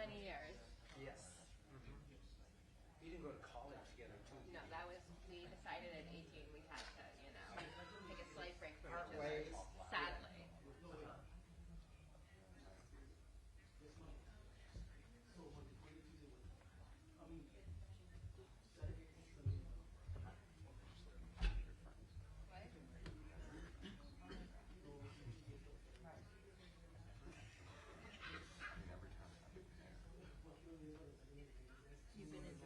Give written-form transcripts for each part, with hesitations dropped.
20 years. Yes. You didn't go to college together, too. No, we decided at 18 we had to, take a slight break from Part each ways. other. Sadly. You've been in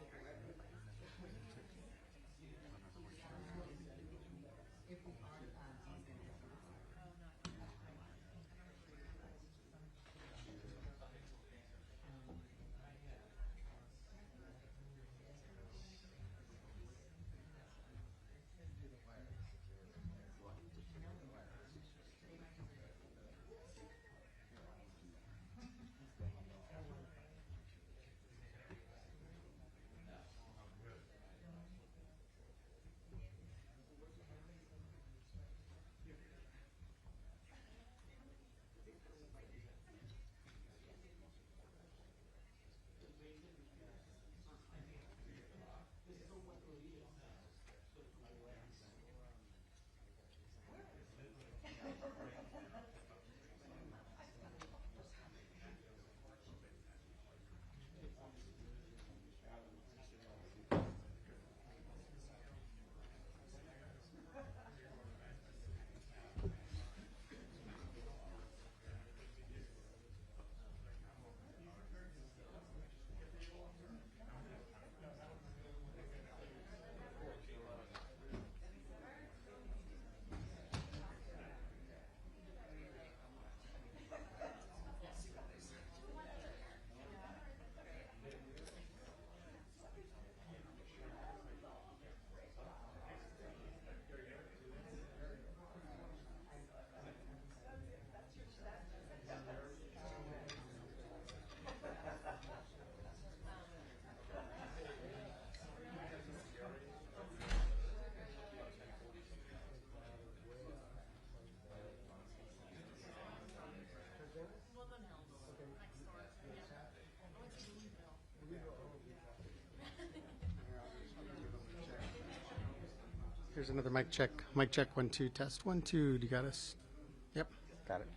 Here's another mic check. Mic check, 1, 2, test, 1, 2. Do you got us? Yep, got it.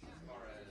As far as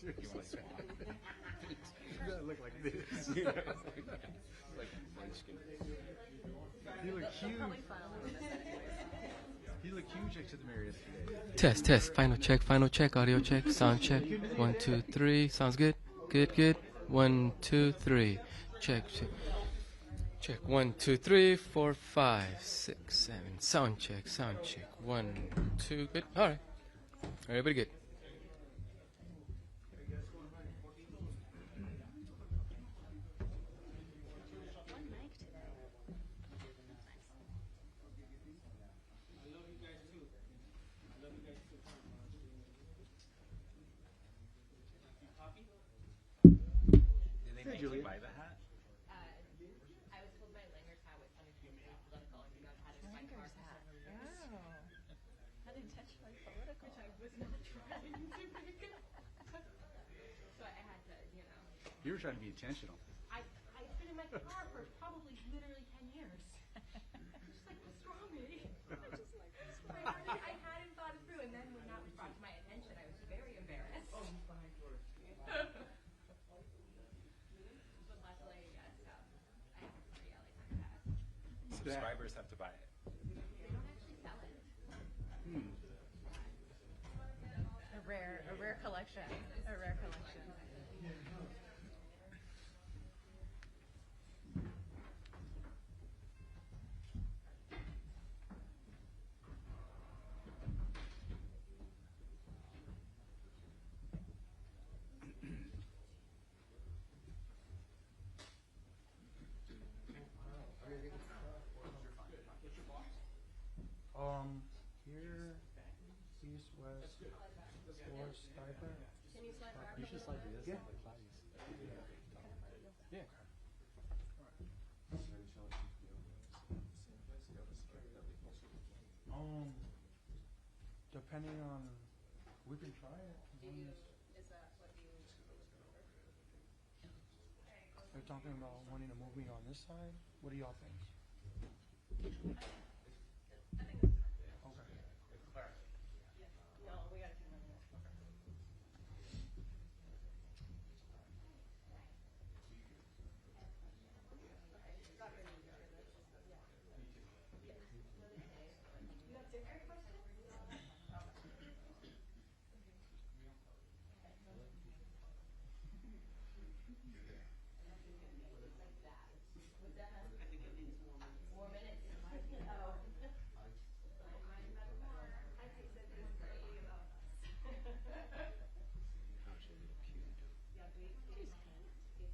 Seriously. You gotta look like this. You know? Like light skin. You look huge. You look huge next to the mirror yesterday. Test. Final check, audio check, sound check. 1, 2, 3. Sounds good. Good. 1, 2, 3. Check. 1, 2, 3, 4, 5, 6, 7. Sound check. 1, 2. Good. All right. Everybody good. Did they make you buy the hat? I was told my Langer's hat was unintentionally political, and you know how to find Langer's hat. Oh. Unintentionally political. Which I was not trying to make. So I had to, you know. You were trying to be intentional. I've been in my car for probably literally 10 years. Just like, what's wrong with me? I hadn't thought it through, and then when that was brought to my attention, I was very embarrassed. Oh, fine. But luckily, yes, I have a free LA Times hat. Subscribers have to buy it. They don't actually sell it. A rare collection. A rare collection. Here, east, west, four, stipend. Can you slide around? You should slide to this. Yeah. Yeah. Depending on, we can try it. Is that what you? They're talking about wanting to move me on this side. What do y'all think? No, we got to turn on that.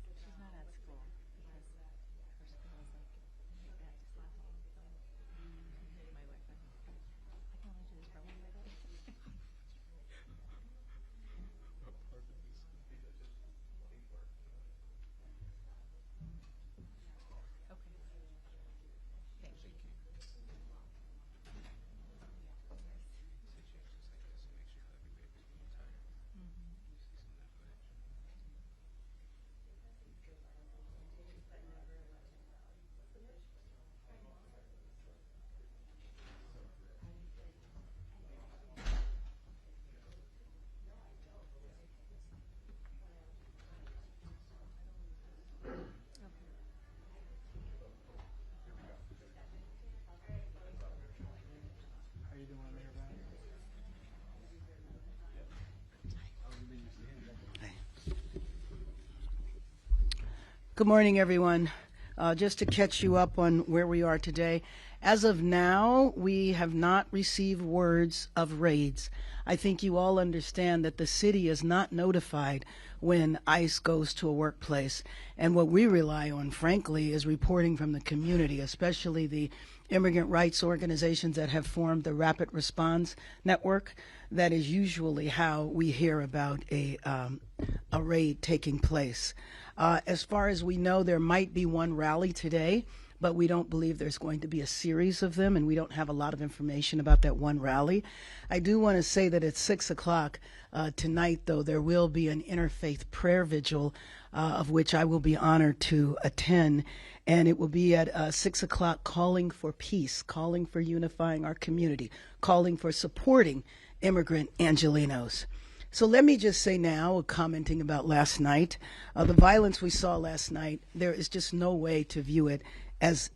She's not at school because her school is like that just last week. So my wife, I can only do this for 1 more day. Okay. Thank you. How you doing, Mayor Van? Good morning, everyone. Just to catch you up on where we are today. As of now, we have not received words of raids. I think you all understand that the city is not notified when ICE goes to a workplace. And what we rely on, frankly, is reporting from the community, especially the immigrant rights organizations that have formed the Rapid Response Network. That is usually how we hear about a raid taking place. As far as we know, there might be one rally today, but we don't believe there's going to be a series of them, and we don't have a lot of information about that one rally. I do want to say that at 6 o'clock tonight, though, there will be an interfaith prayer vigil of which I will be honored to attend, and it will be at 6 o'clock, calling for peace, calling for unifying our community, calling for supporting immigrant Angelenos. So let me just say now, commenting about last night, the violence we saw last night, there is just no way to view it as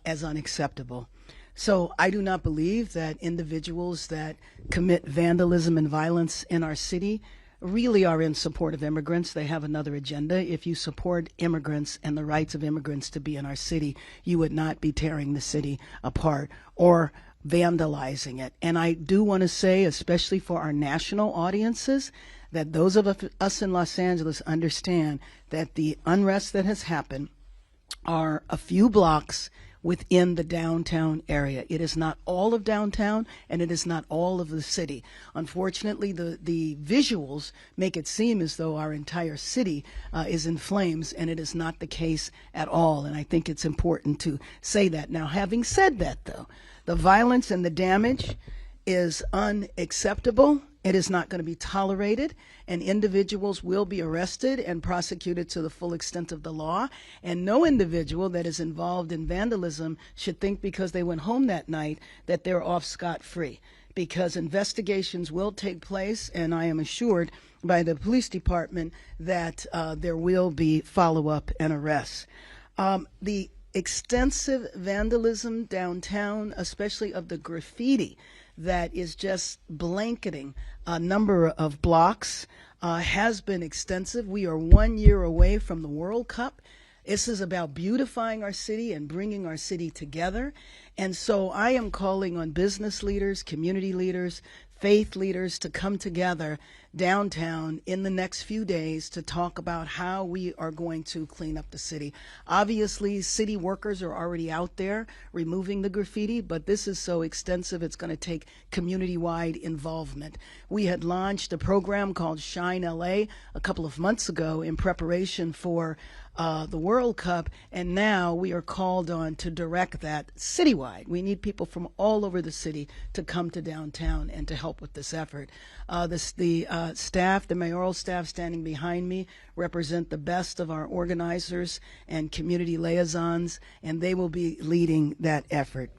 unacceptable. So I do not believe that individuals that commit vandalism and violence in our city really are in support of immigrants. They have another agenda. If you support immigrants and the rights of immigrants to be in our city, you would not be tearing the city apart or vandalizing it. And I do want to say, especially for our national audiences, that those of us in Los Angeles understand that the unrest that has happened are a few blocks within the downtown area. It is not all of downtown, and it is not all of the city. Unfortunately, the visuals make it seem as though our entire city is in flames, and it is not the case at all. And I think it's important to say that. Now, having said that, though, the violence and the damage is unacceptable. It is not going to be tolerated, and individuals will be arrested and prosecuted to the full extent of the law. And no individual that is involved in vandalism should think because they went home that night that they're off scot-free, because investigations will take place, and I am assured by the police department that there will be follow-up and arrests. The extensive vandalism downtown, especially of the graffiti that is just blanketing a number of blocks, has been extensive. We are 1 year away from the World Cup. This is about beautifying our city and bringing our city together. And so I am calling on business leaders, community leaders, faith leaders to come together downtown in the next few days to talk about how we are going to clean up the city. Obviously, city workers are already out there removing the graffiti, but this is so extensive it's going to take community-wide involvement. We had launched a program called Shine LA a couple of months ago in preparation for the World Cup, and now we are called on to direct that citywide. We need people from all over the city to come to downtown and to help with this effort. The staff, the mayoral staff standing behind me, represent the best of our organizers and community liaisons, and they will be leading that effort.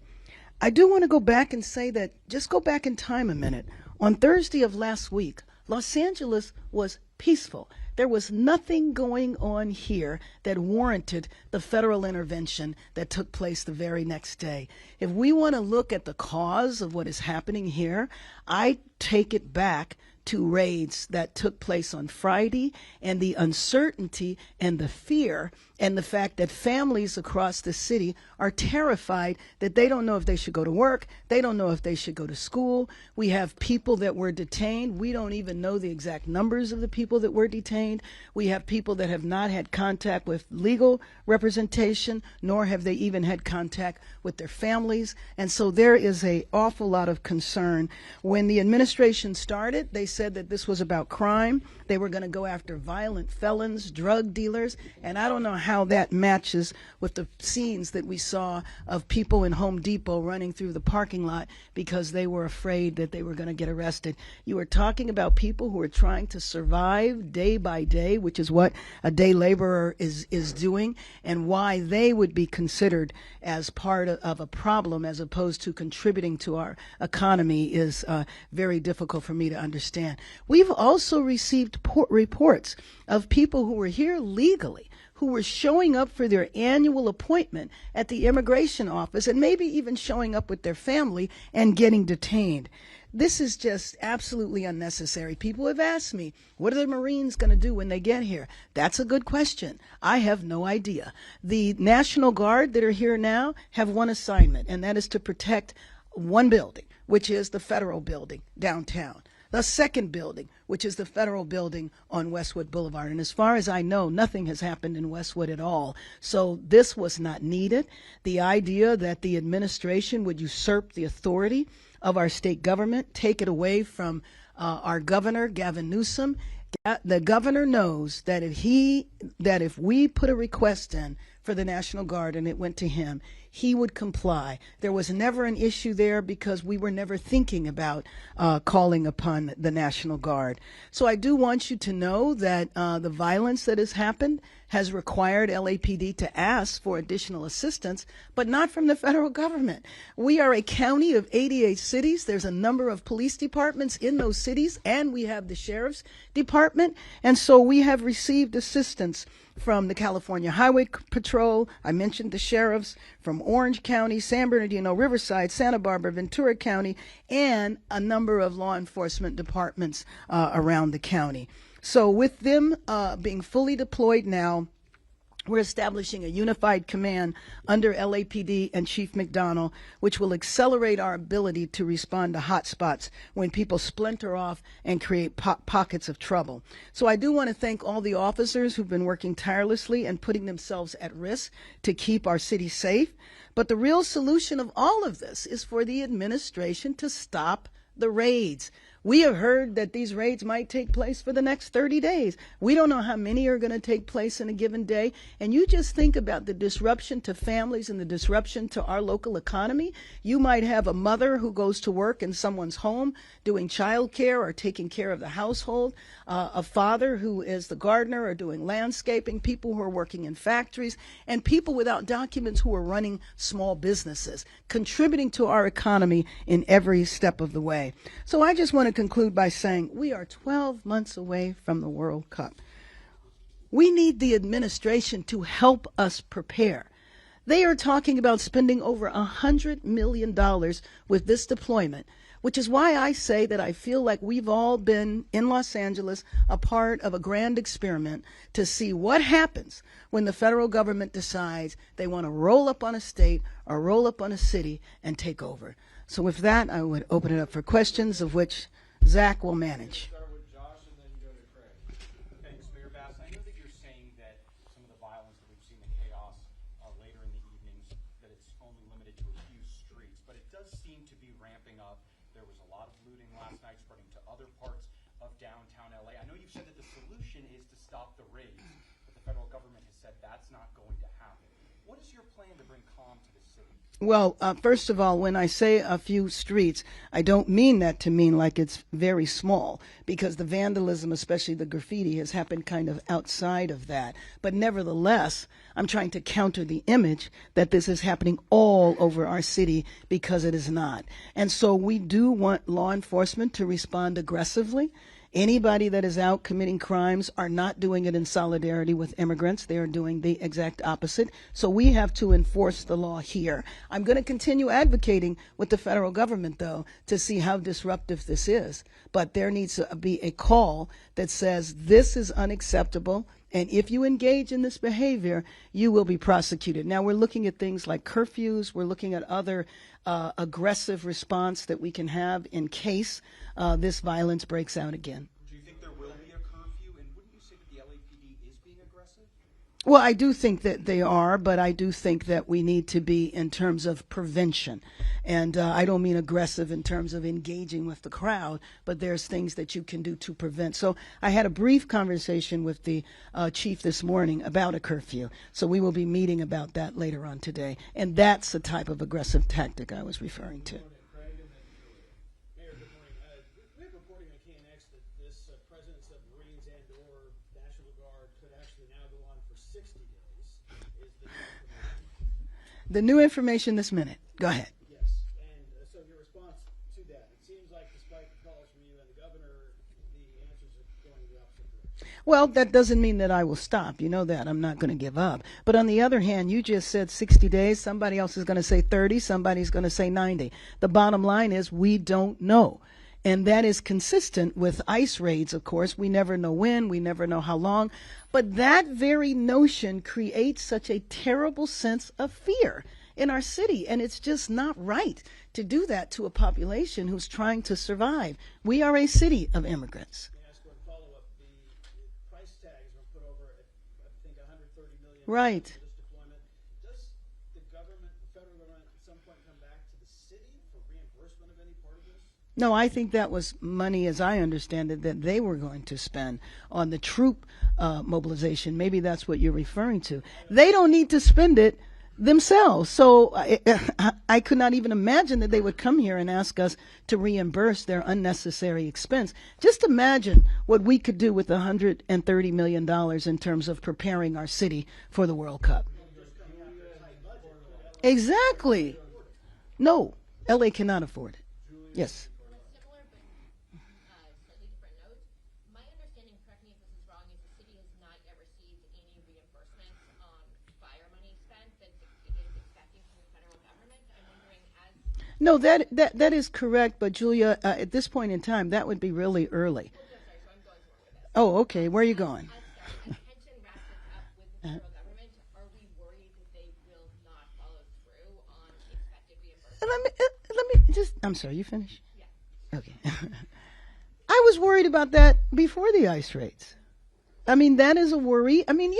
I do want to go back and say that, just go back in time a minute. On Thursday of last week, Los Angeles was peaceful. There was nothing going on here that warranted the federal intervention that took place the very next day. If we want to look at the cause of what is happening here, I take it back to raids that took place on Friday, and the uncertainty and the fear and the fact that families across the city are terrified that they don't know if they should go to work, they don't know if they should go to school. We have people that were detained. We don't even know the exact numbers of the people that were detained. We have people that have not had contact with legal representation, nor have they even had contact with their families. And so there is an awful lot of concern. When the administration started, they said that this was about crime. They were going to go after violent felons, drug dealers, and I don't know how that matches with the scenes that we saw of people in Home Depot running through the parking lot because they were afraid that they were going to get arrested. You are talking about people who are trying to survive day by day, which is what a day laborer is doing, and why they would be considered as part of a problem as opposed to contributing to our economy is very difficult for me to understand. We've also received reports of people who were here legally, who were showing up for their annual appointment at the immigration office and maybe even showing up with their family and getting detained. This is just absolutely unnecessary. People have asked me, what are the Marines going to do when they get here? That's a good question. I have no idea. The National Guard that are here now have one assignment, and that is to protect one building, which is the federal building downtown. The second building, which is the federal building on Westwood Boulevard. And as far as I know, nothing has happened in Westwood at all. So this was not needed. The idea that the administration would usurp the authority of our state government, take it away from our governor, Gavin Newsom. The governor knows that if we put a request in for the National Guard and it went to him, he would comply. There was never an issue there because we were never thinking about calling upon the National Guard. So I do want you to know that the violence that has happened has required LAPD to ask for additional assistance, but not from the federal government. We are a county of 88 cities. There's a number of police departments in those cities, and we have the sheriff's department. And so we have received assistance from the California Highway Patrol. I mentioned the sheriffs from Orange County, San Bernardino, Riverside, Santa Barbara, Ventura County, and a number of law enforcement departments around the county. So with them being fully deployed now, we're establishing a unified command under LAPD and Chief McDonnell, which will accelerate our ability to respond to hotspots when people splinter off and create pockets of trouble. So I do want to thank all the officers who've been working tirelessly and putting themselves at risk to keep our city safe. But the real solution of all of this is for the administration to stop the raids. We have heard that these raids might take place for the next 30 days. We don't know how many are going to take place in a given day. And you just think about the disruption to families and the disruption to our local economy. You might have a mother who goes to work in someone's home doing childcare or taking care of the household, a father who is the gardener or doing landscaping, people who are working in factories, and people without documents who are running small businesses, contributing to our economy in every step of the way. So I just want to conclude by saying we are 12 months away from the World Cup. We need the administration to help us prepare. They are talking about spending over $100 million with this deployment, which is why I say that I feel like we've all been in Los Angeles a part of a grand experiment to see what happens when the federal government decides they want to roll up on a state or roll up on a city and take over. So with that, I would open it up for questions, of which Zach will manage. Start with Josh and then go to Craig. Thanks, Mayor Bass. I know that you're saying that some of the violence that we've seen, the chaos later in the evenings, that it's only limited to a few streets, but it does seem to be ramping up. There was a lot of looting last night spreading to other parts of downtown LA. I know you've said that the solution is to stop the raids, but the federal government has said that's not going to happen. What is your plan to bring calm to the city? Well, first of all, when I say a few streets, I don't mean that to mean like it's very small, because the vandalism, especially the graffiti, has happened kind of outside of that. But nevertheless, I'm trying to counter the image that this is happening all over our city, because it is not. And so we do want law enforcement to respond aggressively. Anybody that is out committing crimes are not doing it in solidarity with immigrants. They are doing the exact opposite. So we have to enforce the law here. I'm going to continue advocating with the federal government, though, to see how disruptive this is. But there needs to be a call that says this is unacceptable, and if you engage in this behavior, you will be prosecuted. Now, we're looking at things like curfews. We're looking at other aggressive response that we can have in case this violence breaks out again. Do you think there will be a curfew? And wouldn't you say that the LAPD is being aggressive? Well, I do think that they are, but I do think that we need to be in terms of prevention. And I don't mean aggressive in terms of engaging with the crowd, but there's things that you can do to prevent. So I had a brief conversation with the chief this morning about a curfew. So we will be meeting about that later on today. And that's the type of aggressive tactic I was referring to. Craig and then Julia. Mayor, good morning. We have reporting on KNX that this presence of Marines and or National Guard could actually now go on for 60 days. Is The new information this minute. Go ahead. Yes. And so your response to that, it seems like despite the calls from you and the governor, the answers are going the opposite direction. Well, that doesn't mean that I will stop. You know that. I'm not going to give up. But on the other hand, you just said 60 days. Somebody else is going to say 30. Somebody's going to say 90. The bottom line is we don't know. And that is consistent with ICE raids, of course. We never know when. We never know how long. But that very notion creates such a terrible sense of fear in our city. And it's just not right to do that to a population who's trying to survive. We are a city of immigrants. May I ask one follow-up? The price tags were put over at, I think, $130 million Right. for this deployment. Does the government, the federal government, at some point come back to the city for reimbursement of any part of this? No, I think that was money, as I understand it, that they were going to spend on the troop mobilization. Maybe that's what you're referring to. They don't need to spend it themselves. So I could not even imagine that they would come here and ask us to reimburse their unnecessary expense. Just imagine what we could do with $130 million in terms of preparing our city for the World Cup. Exactly. No, LA cannot afford it. Yes. On a similar but slightly different note, my understanding, correct me if this is wrong, is the city has not yet received any reimbursements on fire money spent that it is expecting from the federal government. I'm wondering, as No, that is correct, but Julia, at this point in time, that would be really early. Oh, okay. Where are you going? as tension wraps up with the federal government, are we worried that they will not follow through on expected reimbursements? Let me just. I'm sorry. You finish? Yeah. Okay. I was worried about that before the ICE raids. I mean, that is a worry. I mean,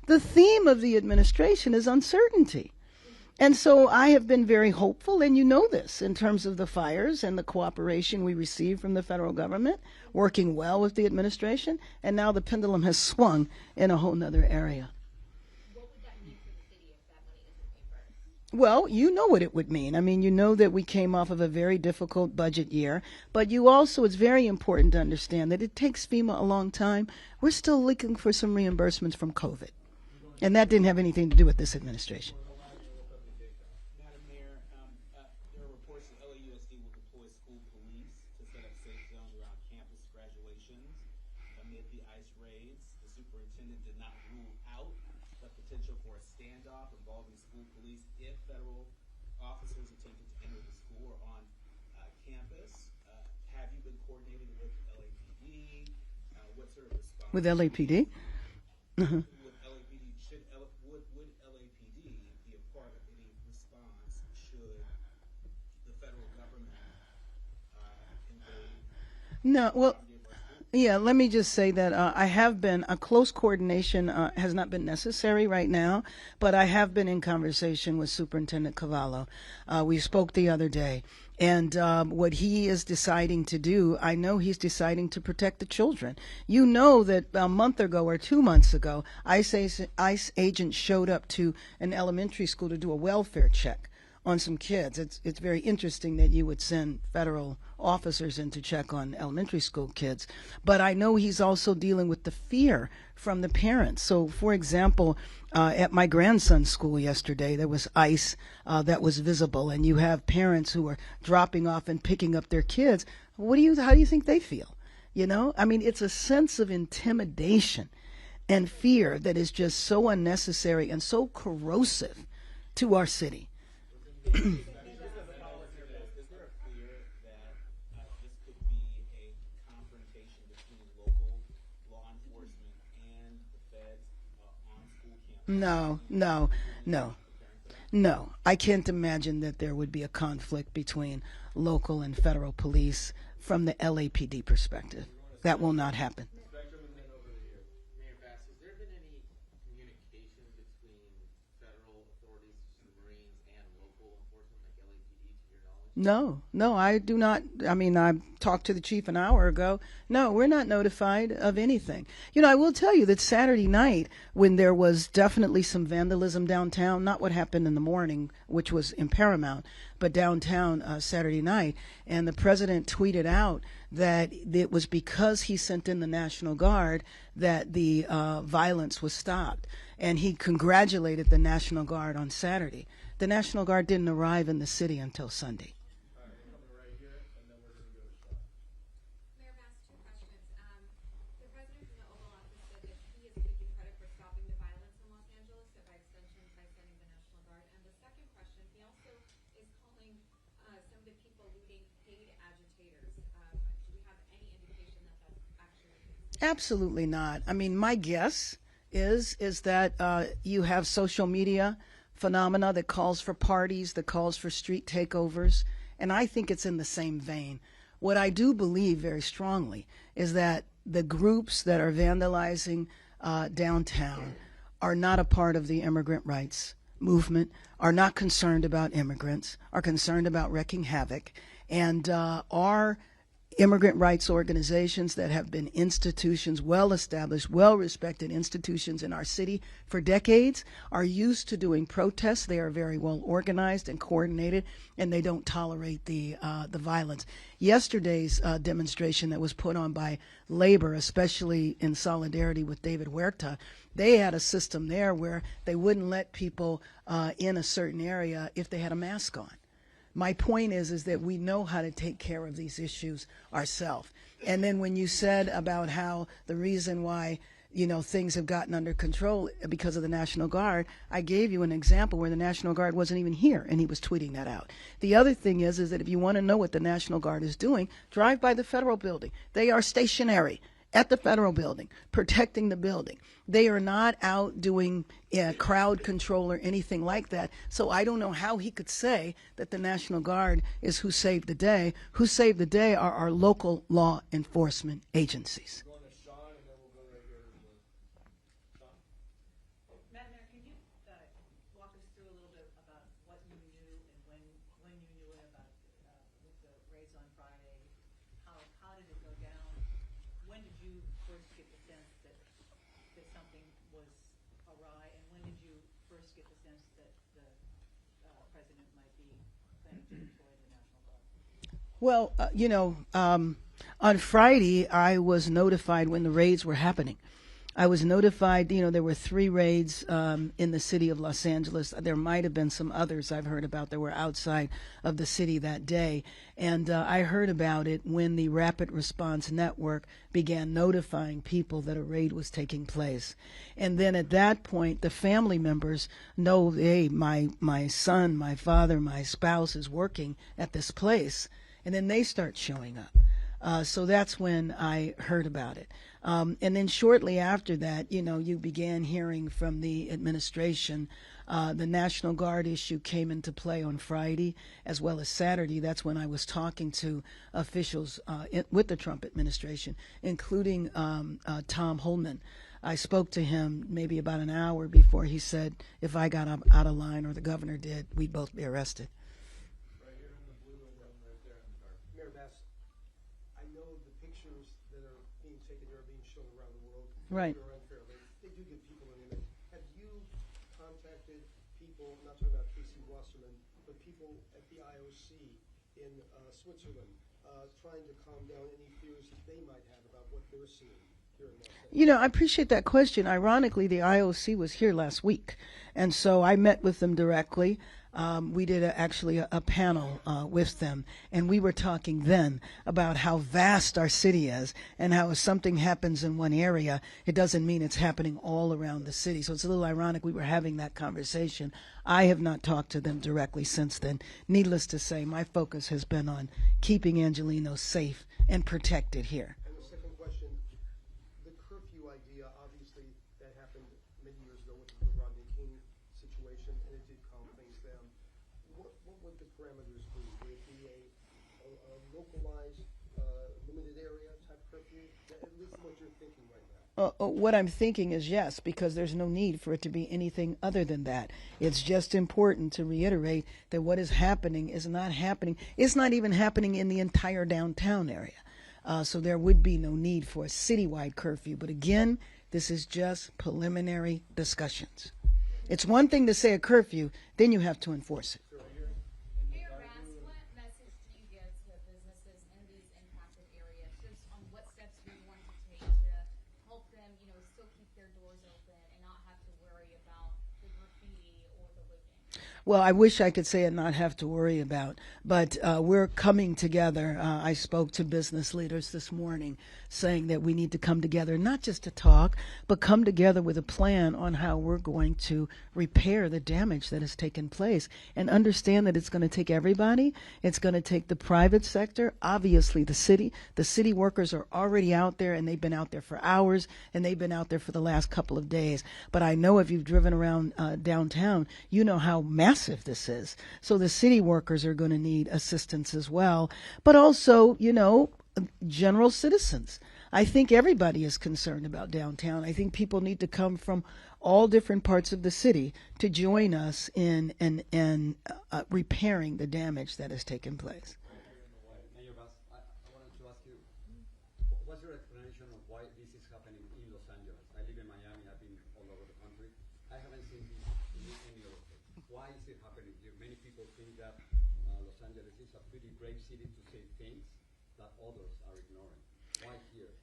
the theme of the administration is uncertainty. And so I have been very hopeful, and you know this, in terms of the fires and the cooperation we received from the federal government, working well with the administration, and now the pendulum has swung in a whole nother area. What would that mean for the city if that money isn't reimbursed? Well, you know what it would mean. I mean, you know that we came off of a very difficult budget year, but you also, it's very important to understand that it takes FEMA a long time. We're still looking for some reimbursements from COVID, and that didn't have anything to do with this administration. Madam Mayor, there are reports that LAUSD will deploy school police to set up safe zones around campus graduations amid the ICE raids. The superintendent did not rule out the potential for a standoff involving school police if federal officers attempted to enter the school or on campus. Have you been coordinating with LAPD? What sort of response? With LAPD? Uh-huh. Would LAPD be a part of any response should the federal government invade? No, well, yeah, let me just say that I have been, a close coordination has not been necessary right now, but I have been in conversation with Superintendent Cavallo. We spoke the other day, and what he is deciding to do, I know he's deciding to protect the children. You know that a month ago or 2 months ago, ICE agents showed up to an elementary school to do a welfare check on some kids. It's very interesting that you would send federal officers in to check on elementary school kids. But I know he's also dealing with the fear from the parents. So, for example, at my grandson's school yesterday, there was ICE that was visible, and you have parents who are dropping off and picking up their kids. How do you think they feel? I mean, it's a sense of intimidation and fear that is just so unnecessary and so corrosive to our city. Is there a fear that this could be a confrontation between local law enforcement and the feds on school campuses? No. I can't imagine that there would be a conflict between local and federal police from the LAPD perspective. That will not happen. Mayor Bass, has there been any communication between federal authorities, the Marines, and local enforcement like LAPD to your knowledge? No, I do not. I mean, I talked to the chief an hour ago. No, we're not notified of anything. I will tell you that Saturday night, when there was definitely some vandalism downtown, not what happened in the morning, which was in Paramount, but downtown Saturday night, and the president tweeted out that it was because he sent in the National Guard that the violence was stopped. And he congratulated the National Guard on Saturday. The National Guard didn't arrive in the city until Sunday. Mayor Bass, two questions. The president in the Oval Office said that he is taking credit for stopping the violence in Los Angeles, and by extension, by sending the National Guard. And the second question, he also is calling some of the people looting paid agitators. Do we have any indication that that's actually the case? Absolutely not. I mean, my guess is that you have social media phenomena that calls for parties, that calls for street takeovers, and I think it's in the same vein. What I do believe very strongly is that the groups that are vandalizing downtown are not a part of the immigrant rights movement are not concerned about immigrants, are concerned about wreaking havoc, and are immigrant rights organizations that have been institutions, well established, well respected institutions in our city for decades, are used to doing protests. They are very well organized and coordinated, and they don't tolerate the violence. Yesterday's demonstration that was put on by labor, especially in solidarity with David Huerta, they had a system there where they wouldn't let people in a certain area if they had a mask on. My point is that we know how to take care of these issues ourselves. And then when you said about how the reason why, things have gotten under control because of the National Guard, I gave you an example where the National Guard wasn't even here, and he was tweeting that out. The other thing is that if you want to know what the National Guard is doing, drive by the Federal Building. They are stationary at the Federal Building, protecting the building. They are not out doing crowd control or anything like that. So I don't know how he could say that the National Guard is who saved the day. Who saved the day are our local law enforcement agencies. Madam Mayor, can you walk us through a little bit about what you knew and when you knew it about with the raids on Friday? How did it go down? When did you first get the sense that something was awry, and when did you first get the sense that the president might be planning to deploy the National Guard? Well, on Friday, I was notified when the raids were happening. I was notified, there were 3 raids in the city of Los Angeles. There might have been some others I've heard about that were outside of the city that day. And I heard about it when the Rapid Response Network began notifying people that a raid was taking place. And then at that point, the family members know, hey, my son, my father, my spouse is working at this place. And then they start showing up. So that's when I heard about it. And then shortly after that, you began hearing from the administration. The National Guard issue came into play on Friday as well as Saturday. That's when I was talking to officials with the Trump administration, including Tom Holman. I spoke to him maybe about an hour before he said if I got out of line or the governor did, we'd both be arrested. Right. They do give people an image. Have you contacted people, not talking about Casey Wasserman, but people at the IOC in Switzerland, trying to calm down any fears that they might have about what they're seeing here in Los Angeles? I appreciate that question. Ironically, the IOC was here last week, and so I met with them directly. We did actually a panel with them, and we were talking then about how vast our city is and how if something happens in one area, it doesn't mean it's happening all around the city. So it's a little ironic we were having that conversation. I have not talked to them directly since then. Needless to say, my focus has been on keeping Angelenos safe and protected here. And the second question, the curfew idea, obviously, that happened many years ago with the Rodney King situation, and it did calm things down. What would the parameters be? Would it be a localized, limited area type curfew? At least what you're thinking right now. What I'm thinking is yes, because there's no need for it to be anything other than that. It's just important to reiterate that what is happening is not happening. It's not even happening in the entire downtown area. So there would be no need for a citywide curfew. But again, this is just preliminary discussions. It's one thing to say a curfew, then you have to enforce it. Mayor Bass, what message do you give to businesses in these impacted areas, just on what steps you're going to take to help them, still keep their doors open and not have to worry about the graffiti or the looting? Well, I wish I could say and not have to worry about, but we're coming together. I spoke to business leaders this morning saying that we need to come together, not just to talk, but come together with a plan on how we're going to repair the damage that has taken place and understand that it's going to take everybody. It's going to take the private sector, obviously the city. The city workers are already out there, and they've been out there for hours, and they've been out there for the last couple of days. But I know if you've driven around downtown, you know how massive this is. So the city workers are going to need assistance as well, but also, general citizens. I think everybody is concerned about downtown. I think people need to come from all different parts of the city to join us in repairing the damage that has taken place. Mayor Bass, I wanted to ask you, what's your explanation of why this is happening in Los Angeles? I live in Miami, I've been all over the country. I haven't seen this in any other place. Why is it happening here? Many people think that Los Angeles is a pretty brave city to say things that others are ignoring. Why here?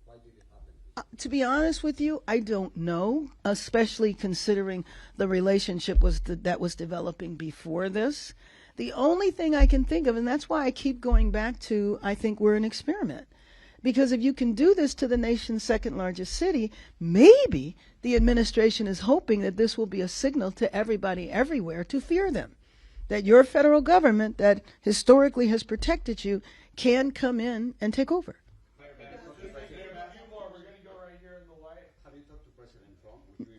Why did it happen? To be honest with you, I don't know, especially considering the relationship that was developing before this. The only thing I can think of, and that's why I keep going back to, I think we're an experiment. Because if you can do this to the nation's second largest city, maybe the administration is hoping that this will be a signal to everybody everywhere to fear them. That your federal government that historically has protected you can come in and take over.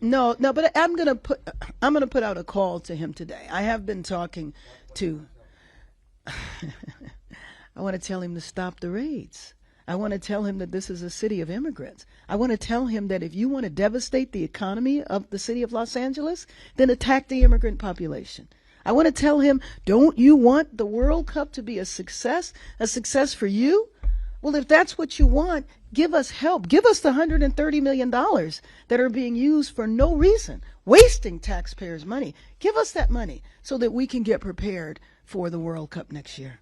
No, but I'm gonna put out a call to him today. I have been talking to. I want to tell him to stop the raids. I want to tell him that this is a city of immigrants. I want to tell him that if you want to devastate the economy of the city of Los Angeles, then attack the immigrant population. I want to tell him, don't you want the World Cup to be a success for you? Well, if that's what you want, give us help. Give us the $130 million that are being used for no reason, wasting taxpayers' money. Give us that money so that we can get prepared for the World Cup next year.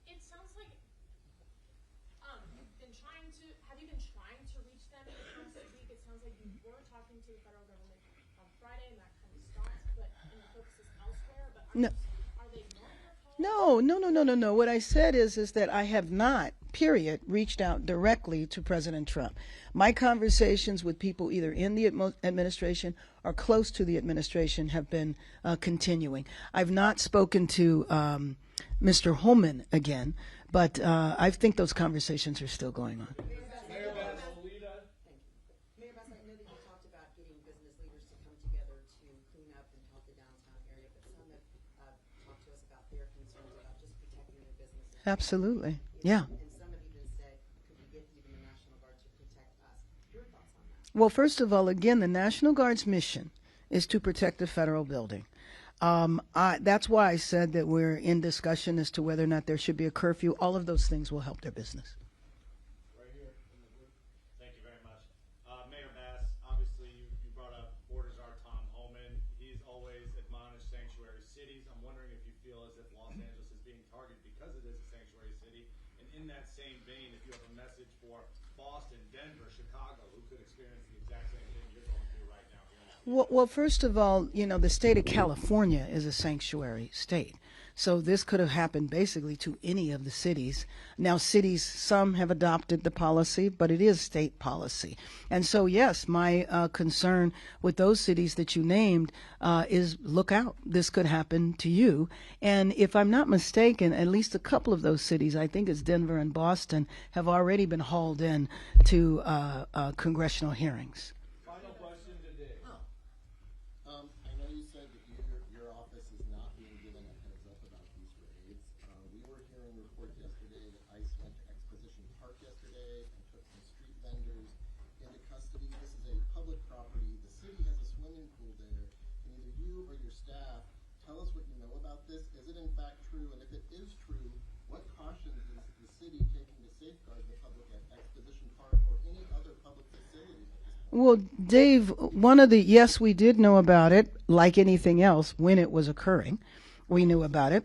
It sounds like have you been trying to reach them in the past week? It sounds like you were talking to the federal government on Friday and that kind of stopped, but the focus is elsewhere. But are they ignoring your calls? No. What I said is that I have not, period, reached out directly to President Trump. My conversations with people either in the administration or close to the administration have been continuing. I've not spoken to Mr. Holman again, but I think those conversations are still going on. Mayor Bass, I know that you talked about getting business leaders to come together to clean up and help the downtown area, but some have talked to us about their concerns about just protecting their businesses. Absolutely, yeah. And some have even said, could we get even the National Guard to protect us? Your thoughts on that? Well, first of all, again, the National Guard's mission is to protect the federal building. That's why I said that we're in discussion as to whether or not there should be a curfew. All of those things will help their business. Right here. Thank you very much. Mayor Bass, obviously you brought up Border Czar Tom Homan. He's always admonished sanctuary cities. I'm wondering if you feel as if Los Angeles is being targeted because it is a sanctuary city. And in that same vein, if you have a message for Boston, Denver, Chicago, who could experience the exact same thing you're going through right now here in the city. Well, first of all, the state of California is a sanctuary state. So this could have happened basically to any of the cities. Now, cities, some have adopted the policy, but it is state policy. And so, yes, my concern with those cities that you named is look out. This could happen to you. And if I'm not mistaken, at least a couple of those cities, I think it's Denver and Boston, have already been hauled in to congressional hearings. Final question today. I know you said that your office is not being given a heads up about these raids. We were hearing reports yesterday that ICE went to Exposition Park yesterday and took some street vendors into custody. This is a public property. The city has a swimming pool there. Can either you or your staff tell us what you know about this? Is it in fact true? And if it is true, what cautions is the city taking to safeguard the public at Exposition Park or any other public facility? Well, Dave, yes, we did know about it, like anything else, when it was occurring. We knew about it.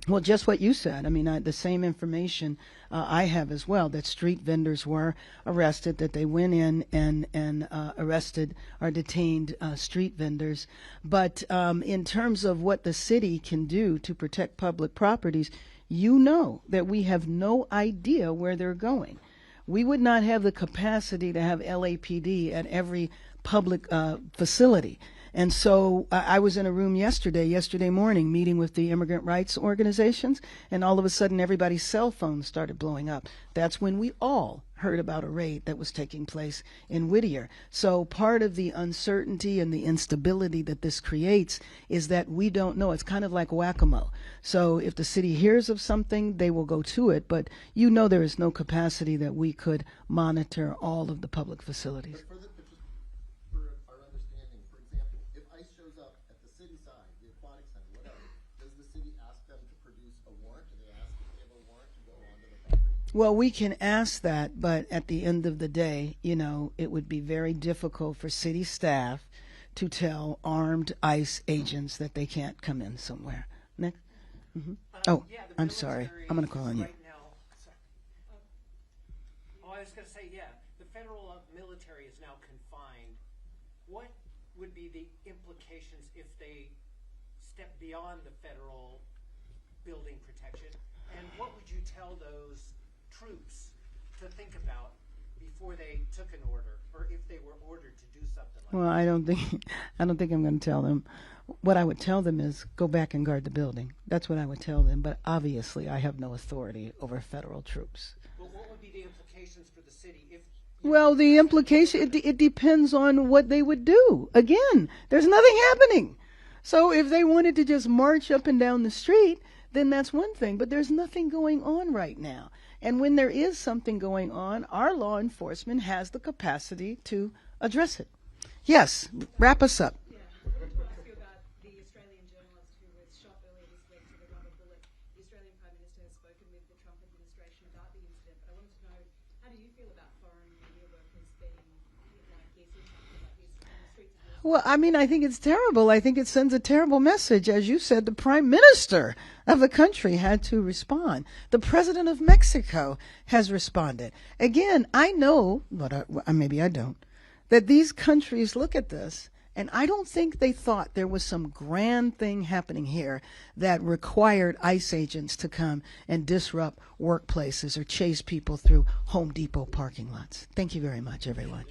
Well, just what you said. I mean, the same information I have as well, that street vendors were arrested, that they went in and arrested or detained street vendors. But in terms of what the city can do to protect public properties, you know that we have no idea where they're going. We would not have the capacity to have LAPD at every public facility. And so I was in a room yesterday morning, meeting with the immigrant rights organizations, and all of a sudden everybody's cell phones started blowing up. That's when we all heard about a raid that was taking place in Whittier. So part of the uncertainty and the instability that this creates is that we don't know. It's kind of like whack-a-mole. So if the city hears of something, they will go to it, but you know there is no capacity that we could monitor all of the public facilities. But for our understanding, for example, if ICE shows up at the city side, the aquatic center, whatever, does the city ask them to produce a warrant? Do they ask if they have a warrant to go onto the property? Well, we can ask that, but at the end of the day, you know, it would be very difficult for city staff to tell armed ICE agents that they can't come in somewhere. Next. Oh, Yeah, the I'm sorry. I'm going to call on you. right now. Oh, I was going to say, yeah, the federal military is now confined. What would be the implications if they step beyond the federal building protection? And what would you tell those troops to think about before they took an order, or if they were ordered to do something like Well, that? I don't think I'm going to tell them. What I would tell them is go back and guard the building. That's what I would tell them. But obviously, I have no authority over federal troops. Well, what would be the implications for the city if? Well, the implication, it depends on what they would do. Again, there's nothing happening. So if they wanted to just march up and down the street, then that's one thing. But there's nothing going on right now. And when there is something going on, our law enforcement has the capacity to address it. Yes, wrap us up. Yeah, I wanted to ask you about the Australian journalist who was shot earlier this week with a rubber bullet. The Australian Prime Minister has spoken with the Trump administration about the incident, but I wanted to know, how do you feel about foreign media workers being like this, in something like this, on the streets of Well, I mean, I think it's terrible. I think it sends a terrible message. As you said, the prime minister of the country had to respond. The president of Mexico has responded. Again, I know, but maybe I don't, that these countries look at this, and I don't think they thought there was some grand thing happening here that required ICE agents to come and disrupt workplaces or chase people through Home Depot parking lots. Thank you very much, everyone.